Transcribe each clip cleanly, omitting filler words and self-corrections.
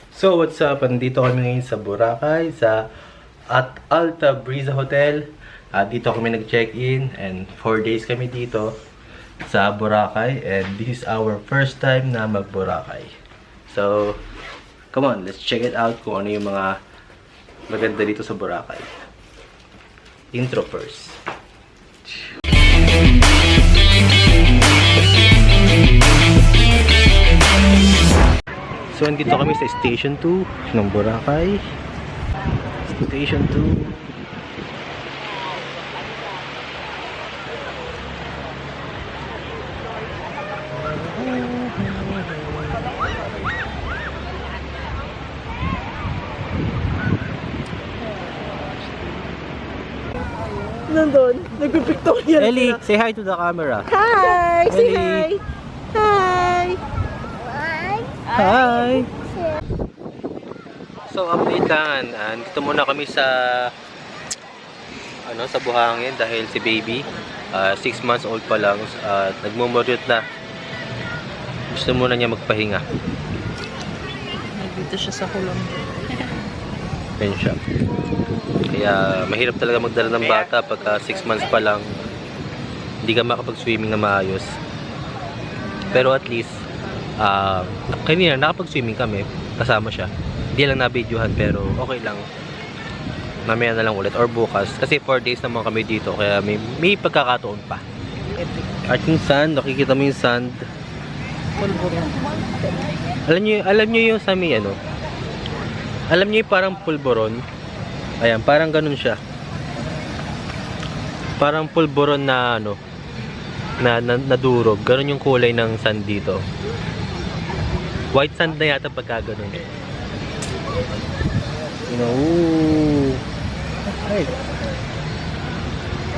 So, what's up? Andito kami ngayon sa Boracay, at Alta Brisa Hotel. Dito kami nag-check-in and 4 days kami dito sa Boracay. And this is our first time na mag-Boracay. So, come on, let's check it out kung ano yung mga maganda dito sa Boracay. Intro first. So, andito kami sa Station 2 ng Boracay. Station 2. Nandun, nagpipictorial. Ellie, say hi to the camera. Hi! Say Ellie. hi! Hi! So, update lang. Dito muna kami sa sa Buhangin dahil si baby 6 months old pa lang at nagmumuryot na. Gusto muna niya magpahinga. Nandito siya sa kulong. Ayun siya. Kaya mahirap talaga magdala ng bata pagka 6 months pa lang. Hindi ka makapag-swimming na maayos. Pero at least kanina nakapag-swimming kami kasama siya. Hindi lang na-videohan pero okay lang. Mamaya na lang ulit or bukas kasi 4 days naman kami dito kaya may pagkakataon pa. At yung sand, nakikita mo yung sand. Pulburon. Alam niyo yung sa may alam niyo yung parang pulburon. Ayan, parang ganun siya. Parang pulburon na na durog. Ganun yung kulay ng sand dito. White sand na yata pagka ganun.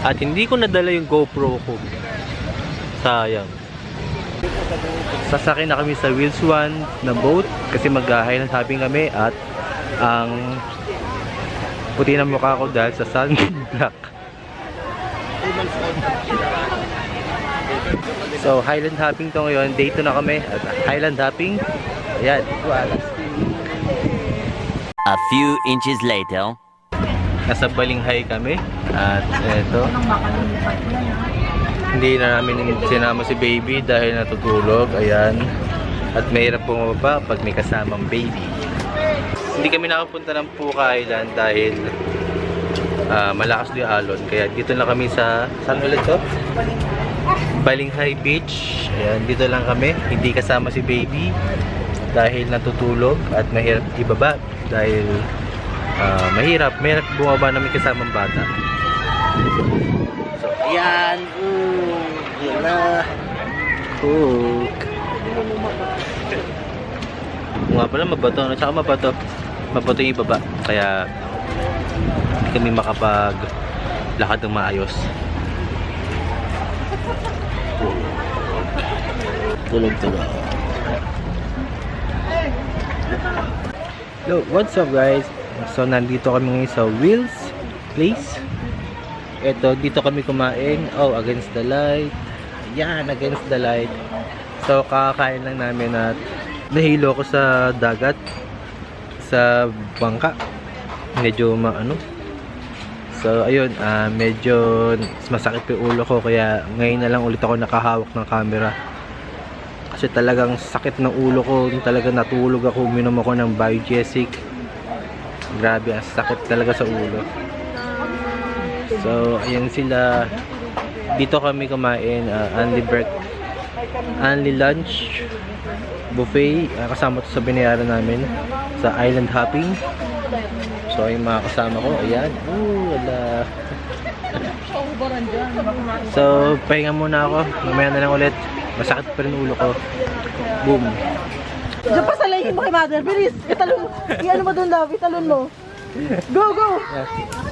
At hindi ko nadala yung GoPro ko. Sayang. Sasakay na kami sa Wheels 1 na boat kasi mag-highland hopping kami at ang puti ng mukha ko dahil sa sunblock. So, highland hopping to ngayon. Day 2 na kami at highland hopping. Ayan. A few inches later. Nasa Balinghay kami. At eto. Hindi na namin sinama si baby dahil natutulog. Ayan. At mahirap bumaba pag may kasamang baby. Hindi kami nakapunta ng Puka Island dahil malakas yung alon. Kaya dito lang kami sa saan ulit to? Balinghay Beach. Ayan, dito lang kami. Hindi kasama si baby dahil natutulog at mahirap ibaba dahil mahirap bumaba namin kasamang bata. So, ayan. Yun na. Hook. Nga pala mabato. Tsaka mabato yung ibaba. Kaya hindi kami makapaglakad ng maayos. Tulog-tulog. Hello, what's up guys? So nandito kami ngayon sa Wheels Place. Ito, dito kami kumain. Oh, against the light. Yan, against the light. So kakain lang namin at nahilo ko sa dagat. Sa bangka. Medyo So ayun, medyo masakit yung ulo ko kaya ngayon na lang ulit ako nakahawak ng camera. Kasi talagang sakit ng ulo ko, talagang natulog ako, uminom ako ng Biogesic. Grabe, ang sakit talaga sa ulo. So, ayan sila. Dito kami kumain, only lunch buffet, kasama to sa binayaran namin sa island hopping. So, yung mga kasama ko, ayan. Wala. So, pahinga muna ako. Mamaya na lang ulit. Masakit pa rin ulo ko. Boom. Diyan pa sa layin mo kay mother. Bilis, italon. I-ano mo doon, love. Italon mo. Go, go!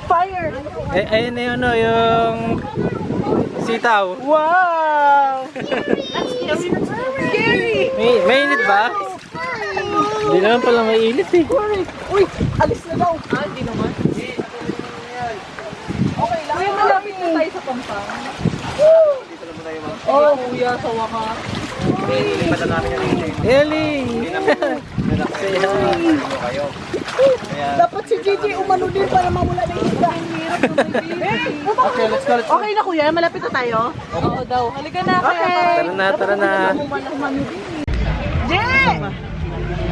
Fire! Ayun na yun, yung sitaw. Wow! Scary! Mainit ba? Hindi naman pala mainit eh. Uy, alis na daw. Hindi naman. Okay lang. Uy, malapit na tayo sa Pampang. Oh, kuya, sa wakas. Ellie! Dapat si Gigi umano din para mawala ng isda. Okay, let's go, let's go. Okay na kuya, malapit na tayo. Oo daw. Halika na. Okay. Tara na.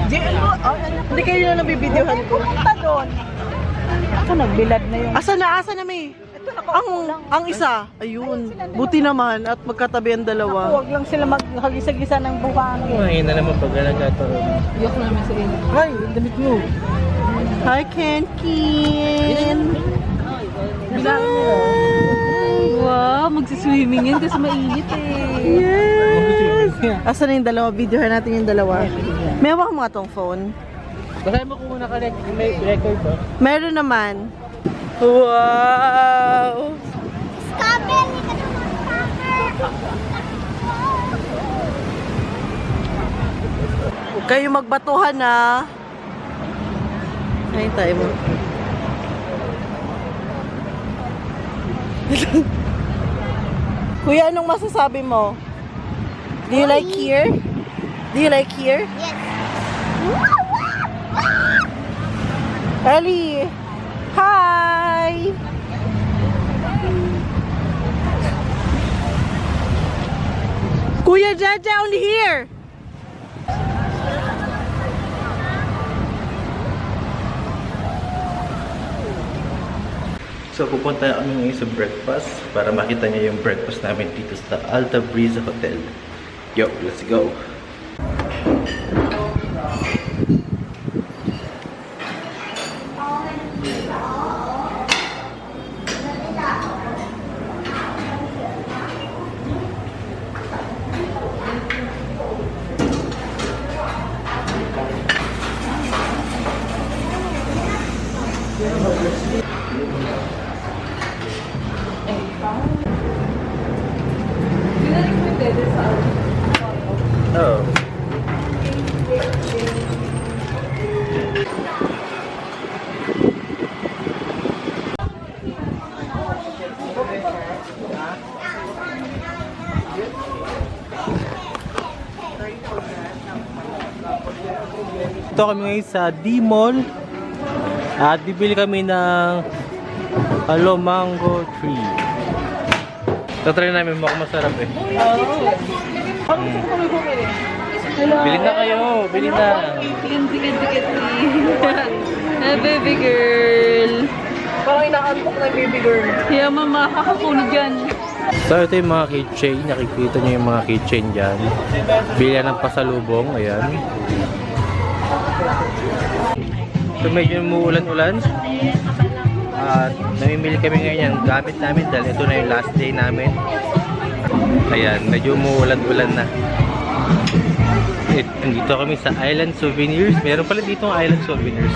Jay, hindi kayo na nabibidyohan ko. Pumunta doon. Ako nagbilad na yun. Asa na may? Ang isa, ayun. Buti naman at magkatabi ang dalawa. Huwag lang sila maghagisa-gisa ng buhangin. Ngayon na naman pag nagkataon. Yok namin sa inyo. Ay, ang damit mo. Hi, Kenkin! Wow, magsiswimming yan kasi mainit eh. Yes! Asa na yung dalawa? Videohan natin yung dalawa. May hawak mo nga tong phone? Baka mo kung may record ba? Meron naman. Wow! Huwag kayo magbatuhan na. Ayun tayo mo. Kuya, anong masasabi mo? Do you like here? Do you like here? Yes. Ellie! Hi! Kuya Jaja, only here! So pupunta kami ngayon sa breakfast para makita niya yung breakfast namin dito sa Alta Breeza Hotel. Yo, let's go! Oh. Ito kami ngayon sa D-Mall at bibili kami ng mango tree. Tatry namin, mukhang masarap eh. Bili na kayo, bili na. Tikat-tikat baby girl. Parang inaantok na baby girl. Kaya mama, kakakunog yan. So ito yung mga keychain, nakikita nyo yung mga keychain dyan. Bili ng pasalubong, ayan. So medyo umuulan-ulan. At namimili kami ngayon yung gamit namin dahil ito na yung last day namin. Ayan, medyo umuulan-ulan na. Andito kami sa Island Souvenirs. Meron pala dito ang Island Souvenirs.